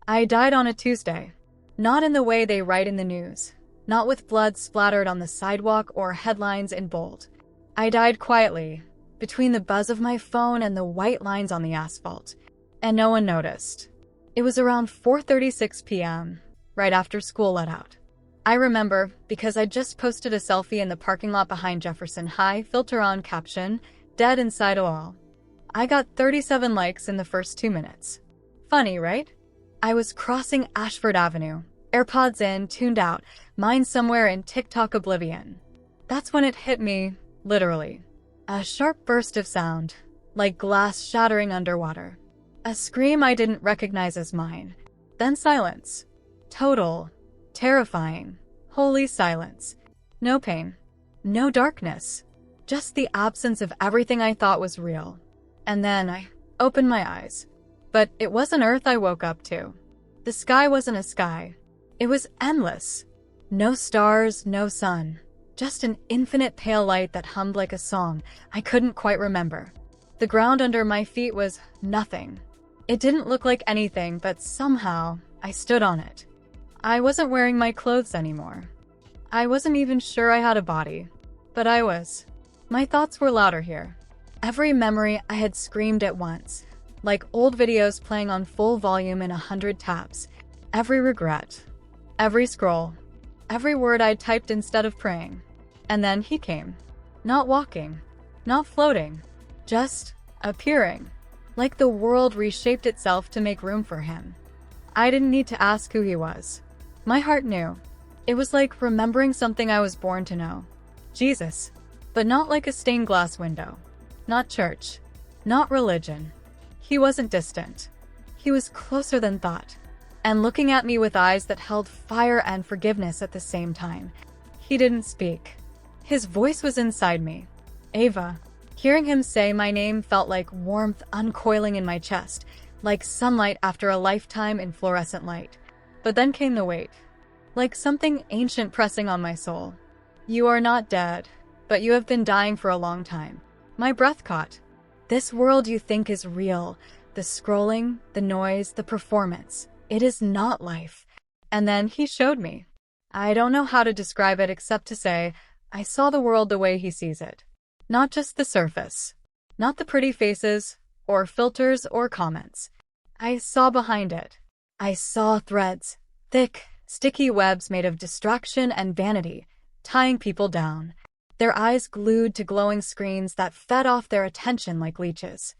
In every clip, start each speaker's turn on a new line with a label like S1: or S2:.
S1: I died on a Tuesday. Not in the way they write in the news. Not with blood splattered on the sidewalk or headlines in bold. I died quietly, between the buzz of my phone and the white lines on the asphalt. And no one noticed. It was around 4:36 p.m., right after school let out. I remember because I just posted a selfie in the parking lot behind Jefferson High, filter on, caption, dead inside a wall. I got 37 likes in the first 2 minutes. Funny, right? I was crossing Ashford Avenue, AirPods in, tuned out, mind somewhere in TikTok oblivion. That's when it hit me, literally. A sharp burst of sound, like glass shattering underwater. A scream I didn't recognize as mine. Then silence. Total, terrifying, holy silence. No pain. No darkness. Just the absence of everything I thought was real. And then I opened my eyes. But it wasn't Earth I woke up to. The sky wasn't a sky. It was endless. No stars, no sun. Just an infinite pale light that hummed like a song I couldn't quite remember. The ground under my feet was nothing. It didn't look like anything, but somehow I stood on it. I wasn't wearing my clothes anymore. I wasn't even sure I had a body. But I was. My thoughts were louder here. Every memory I had screamed at once, like old videos playing on full volume in 100 taps. Every regret. Every scroll. Every word I'd typed instead of praying. And then he came. Not walking. Not floating. Just appearing. Like the world reshaped itself to make room for him. I didn't need to ask who he was. My heart knew. It was like remembering something I was born to know. Jesus. But not like a stained glass window. Not church. Not religion. He wasn't distant. He was closer than thought. And looking at me with eyes that held fire and forgiveness at the same time. He didn't speak. His voice was inside me. Ava. Hearing him say my name felt like warmth uncoiling in my chest, like sunlight after a lifetime in fluorescent light. But then came the weight. Like something ancient pressing on my soul. You are not dead, but you have been dying for a long time. My breath caught. This world you think is real, the scrolling, the noise, the performance. It is not life. And then he showed me. I don't know how to describe it except to say, I saw the world the way he sees it. Not just the surface. Not the pretty faces, or filters, or comments. I saw behind it. I saw threads. Thick, sticky webs made of distraction and vanity, tying people down. Their eyes glued to glowing screens that fed off their attention like leeches.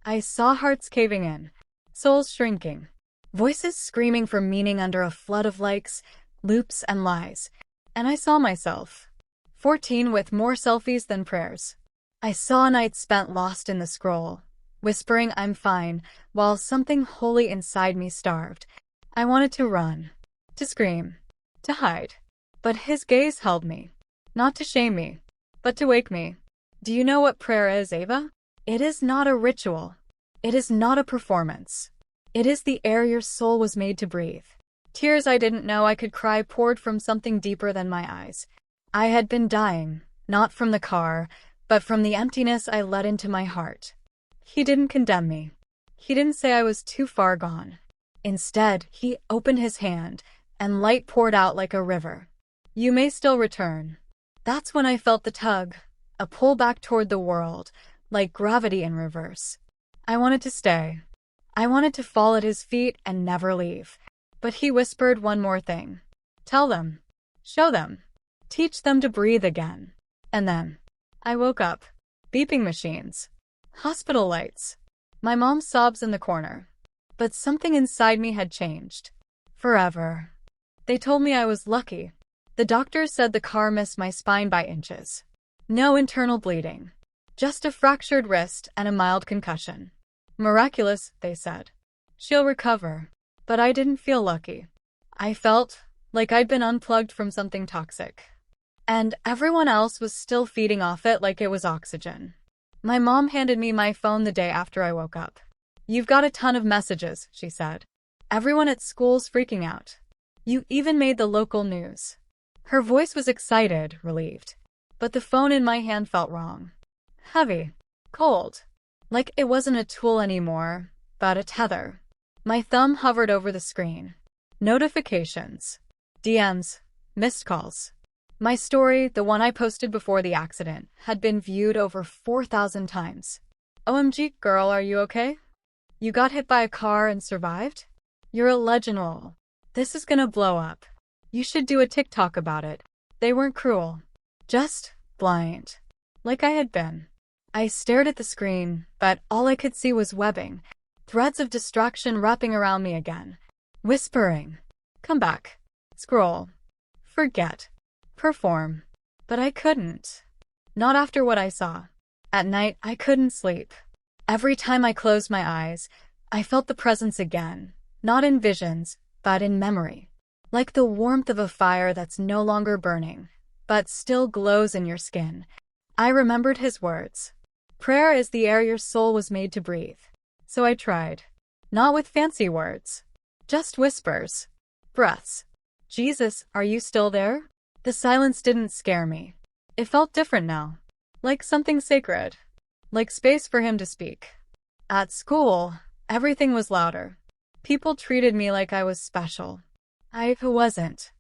S1: I saw hearts caving in, souls shrinking, voices screaming for meaning under a flood of likes, loops, and lies. And I saw myself. 14 with more selfies than prayers. I saw nights spent lost in the scroll, whispering I'm fine, while something holy inside me starved. I wanted to run, to scream, to hide. But his gaze held me, not to shame me, but to wake me. Do you know what prayer is, Ava? It is not a ritual. It is not a performance. It is the air your soul was made to breathe. Tears I didn't know I could cry poured from something deeper than my eyes. I had been dying, not from the car, but from the emptiness I let into my heart. He didn't condemn me. He didn't say I was too far gone. Instead, he opened his hand, and light poured out like a river. You may still return. That's when I felt the tug, a pull back toward the world, like gravity in reverse. I wanted to stay. I wanted to fall at his feet and never leave. But he whispered one more thing. Tell them. Show them. Teach them to breathe again. And then, I woke up. Beeping machines. Hospital lights. My mom's sobs in the corner. But something inside me had changed. Forever. They told me I was lucky. The doctors said the car missed my spine by inches. No internal bleeding. Just a fractured wrist and a mild concussion. Miraculous, they said. She'll recover. But I didn't feel lucky. I felt like I'd been unplugged from something toxic. And everyone else was still feeding off it like it was oxygen. My mom handed me my phone the day after I woke up. You've got a ton of messages, she said. Everyone at school's freaking out. You even made the local news. Her voice was excited, relieved. But the phone in my hand felt wrong. Heavy. Cold. Like it wasn't a tool anymore, but a tether. My thumb hovered over the screen. Notifications. DMs. Missed calls. My story, the one I posted before the accident, had been viewed over 4,000 times. OMG, girl, are you okay? You got hit by a car and survived? You're a legend. Lol. This is gonna blow up. You should do a TikTok about it. They weren't cruel. Just blind. Like I had been. I stared at the screen, but all I could see was webbing. Threads of distraction wrapping around me again. Whispering. Come back. Scroll. Forget. Perform. But I couldn't. Not after what I saw. At night, I couldn't sleep. Every time I closed my eyes, I felt the presence again. Not in visions, but in memory. Like the warmth of a fire that's no longer burning, but still glows in your skin. I remembered his words. Prayer is the air your soul was made to breathe. So I tried. Not with fancy words. Just whispers. Breaths. Jesus, are you still there? The silence didn't scare me. It felt different now. Like something sacred. Like space for him to speak. At school, everything was louder. People treated me like I was special. I wasn't.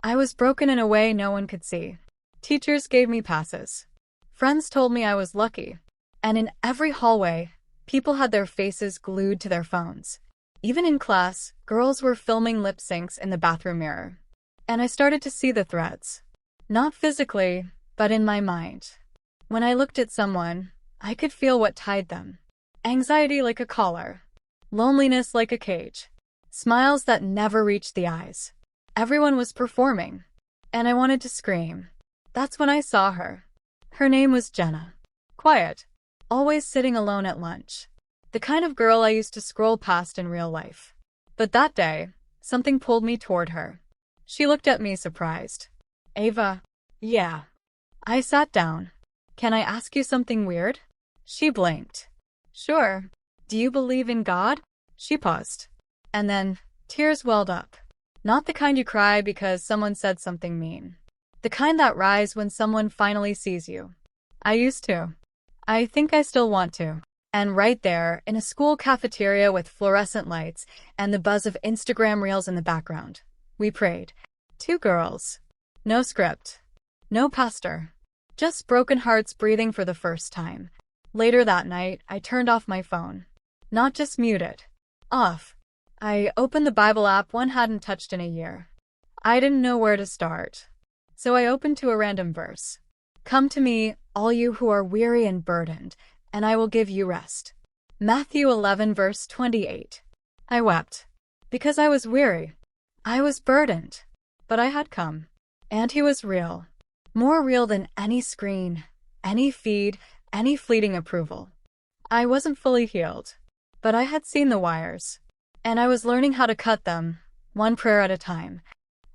S1: I was broken in a way no one could see. Teachers gave me passes. Friends told me I was lucky. And in every hallway, people had their faces glued to their phones. Even in class, girls were filming lip syncs in the bathroom mirror. And I started to see the threads. Not physically, but in my mind. When I looked at someone, I could feel what tied them. Anxiety like a collar. Loneliness like a cage. Smiles that never reached the eyes. Everyone was performing. And I wanted to scream. That's when I saw her. Her name was Jenna. Quiet. Always sitting alone at lunch. The kind of girl I used to scroll past in real life. But that day, something pulled me toward her. She looked at me surprised. Ava. Yeah. I sat down. Can I ask you something weird? She blinked. Sure. Do you believe in God? She paused. And then, tears welled up. Not the kind you cry because someone said something mean. The kind that rise when someone finally sees you. I used to. I think I still want to. And right there, in a school cafeteria with fluorescent lights and the buzz of Instagram reels in the background, we prayed. 2 girls. No script. No pastor. Just broken hearts breathing for the first time. Later that night, I turned off my phone. Not just mute it. Off. I opened the Bible app one hadn't touched in a year. I didn't know where to start. So I opened to a random verse. Come to me, all you who are weary and burdened, and I will give you rest. Matthew 11 verse 28. I wept. Because I was weary. I was burdened. But I had come. And he was real. More real than any screen, any feed, any fleeting approval. I wasn't fully healed. But I had seen the wires. And I was learning how to cut them, one prayer at a time.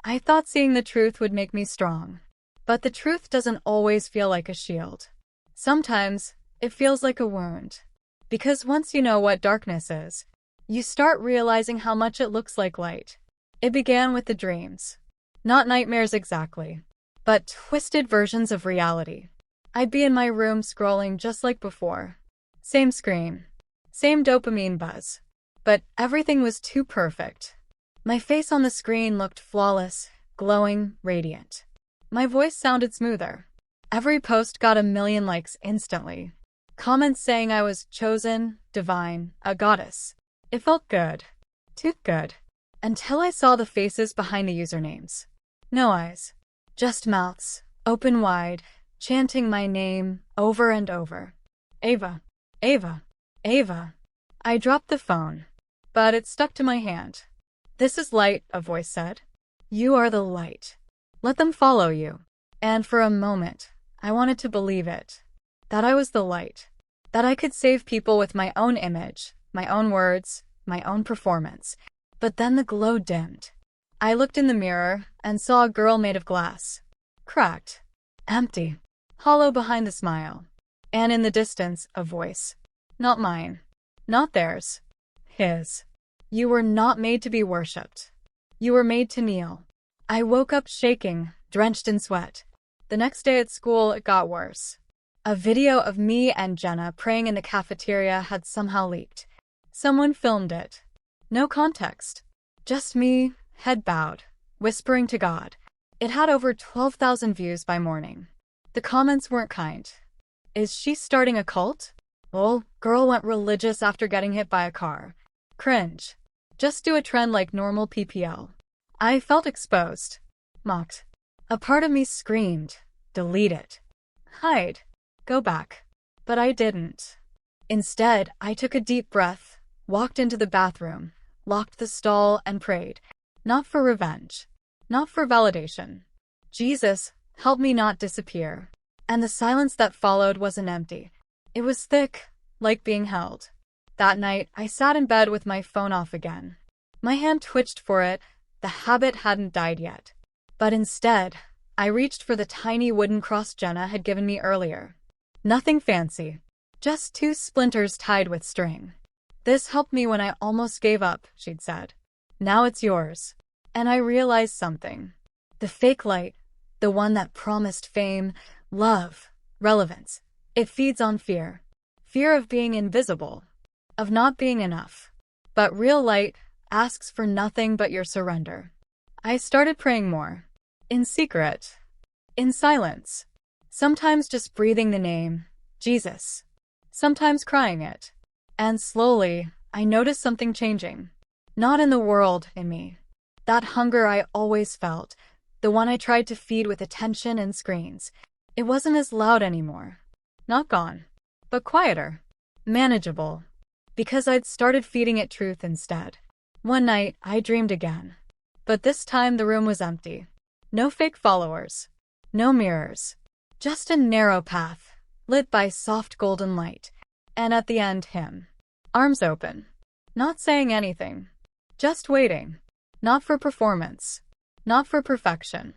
S1: I thought seeing the truth would make me strong. But the truth doesn't always feel like a shield. Sometimes, it feels like a wound. Because once you know what darkness is, you start realizing how much it looks like light. It began with the dreams. Not nightmares exactly, but twisted versions of reality. I'd be in my room scrolling just like before. Same screen. Same dopamine buzz. But everything was too perfect. My face on the screen looked flawless, glowing, radiant. My voice sounded smoother. Every post got 1,000,000 likes instantly. Comments saying I was chosen, divine, a goddess. It felt good. Too good. Until I saw the faces behind the usernames. No eyes. Just mouths, open wide, chanting my name over and over. Ava. Ava. Ava. I dropped the phone. But it stuck to my hand. This is light, a voice said. You are the light. Let them follow you. And for a moment, I wanted to believe it. That I was the light. That I could save people with my own image, my own words, my own performance. But then the glow dimmed. I looked in the mirror and saw a girl made of glass. Cracked. Empty. Hollow behind the smile. And in the distance, a voice. Not mine. Not theirs. His. You were not made to be worshipped. You were made to kneel. I woke up shaking, drenched in sweat. The next day at school, it got worse. A video of me and Jenna praying in the cafeteria had somehow leaked. Someone filmed it. No context. Just me, head bowed, whispering to God. It had over 12,000 views by morning. The comments weren't kind. Is she starting a cult? Lol, girl went religious after getting hit by a car. Cringe. Just do a trend like normal PPL. I felt exposed. Mocked. A part of me screamed, delete it. Hide. Go back. But I didn't. Instead, I took a deep breath, walked into the bathroom, locked the stall, and prayed. Not for revenge. Not for validation. Jesus, help me not disappear. And the silence that followed wasn't empty. It was thick, like being held. That night, I sat in bed with my phone off again. My hand twitched for it. The habit hadn't died yet. But instead, I reached for the tiny wooden cross Jenna had given me earlier. Nothing fancy. Just 2 splinters tied with string. This helped me when I almost gave up, she'd said. Now it's yours. And I realized something. The fake light, the one that promised fame, love, relevance, it feeds on fear. Fear of being invisible, of not being enough. But real light asks for nothing but your surrender. I started praying more. In secret. In silence. Sometimes just breathing the name, Jesus. Sometimes crying it. And slowly, I noticed something changing. Not in the world, in me. That hunger I always felt, the one I tried to feed with attention and screens. It wasn't as loud anymore. Not gone. But quieter. Manageable. Because I'd started feeding it truth instead. One night, I dreamed again. But this time the room was empty. No fake followers. No mirrors. Just a narrow path, lit by soft golden light. And at the end, him. Arms open. Not saying anything. Just waiting. Not for performance. Not for perfection.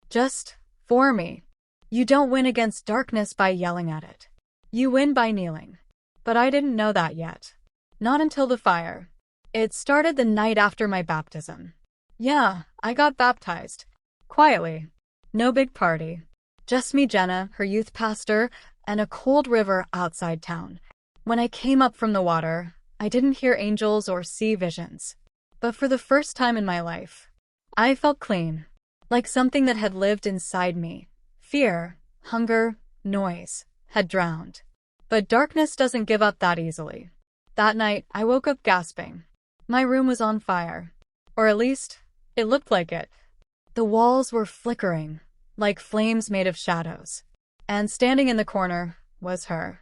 S1: Just for me. You don't win against darkness by yelling at it. You win by kneeling. But I didn't know that yet. Not until the fire. It started the night after my baptism. Yeah, I got baptized. Quietly. No big party. Just me, Jenna, her youth pastor, and a cold river outside town. When I came up from the water, I didn't hear angels or see visions. But for the first time in my life, I felt clean. Like something that had lived inside me. Fear, hunger, noise, had drowned. But darkness doesn't give up that easily. That night, I woke up gasping. My room was on fire. Or at least, it looked like it. The walls were flickering, like flames made of shadows. And standing in the corner was her.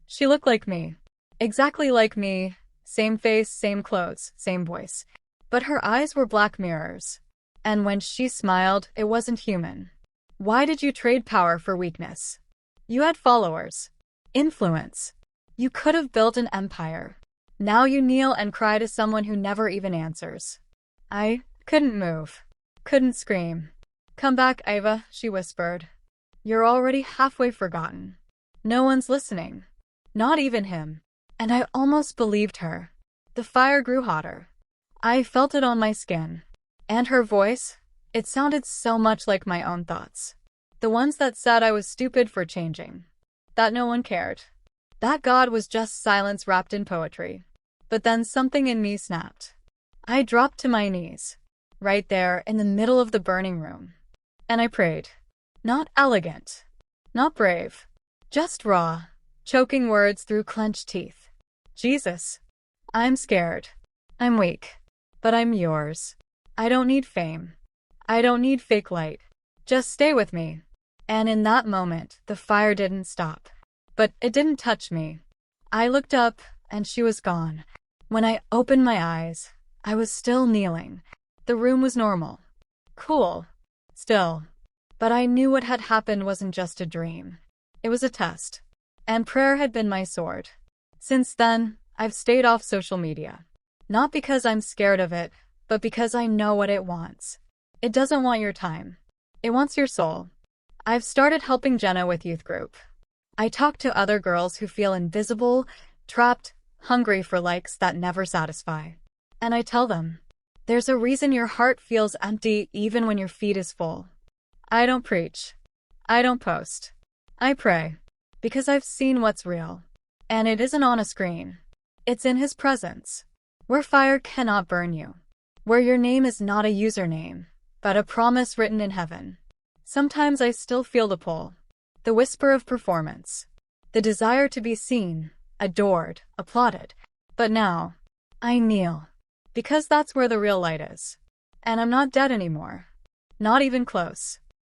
S1: She looked like me. Exactly like me. Same face, same clothes, same voice. But her eyes were black mirrors. And when she smiled, it wasn't human. Why did you trade power for weakness? You had followers. Influence. You could have built an empire. Now you kneel and cry to someone who never even answers. I couldn't move. Couldn't scream. Come back, Iva, she whispered. You're already halfway forgotten. No one's listening. Not even him. And I almost believed her. The fire grew hotter. I felt it on my skin. And her voice, it sounded so much like my own thoughts. The ones that said I was stupid for changing. That no one cared. That God was just silence wrapped in poetry. But then something in me snapped. I dropped to my knees. Right there in the middle of the burning room. And I prayed. Not elegant. Not brave. Just raw. Choking words through clenched teeth. Jesus. I'm scared. I'm weak. But I'm yours. I don't need fame. I don't need fake light. Just stay with me. And in that moment, the fire didn't stop. But it didn't touch me. I looked up, and she was gone. When I opened my eyes, I was still kneeling. The room was normal. Cool. Still. But I knew what had happened wasn't just a dream. It was a test. And prayer had been my sword. Since then, I've stayed off social media. Not because I'm scared of it, but because I know what it wants. It doesn't want your time. It wants your soul. I've started helping Jenna with youth group. I talk to other girls who feel invisible, trapped, hungry for likes that never satisfy. And I tell them, there's a reason your heart feels empty even when your feed is full. I don't preach. I don't post. I pray. Because I've seen what's real. And it isn't on a screen. It's in his presence. where fire cannot burn you, where your name is not a username, but a promise written in heaven. Sometimes I still feel the pull, the whisper of performance, the desire to be seen, adored, applauded. But now, I kneel, because that's where the real light is. And I'm not dead anymore. Not even close.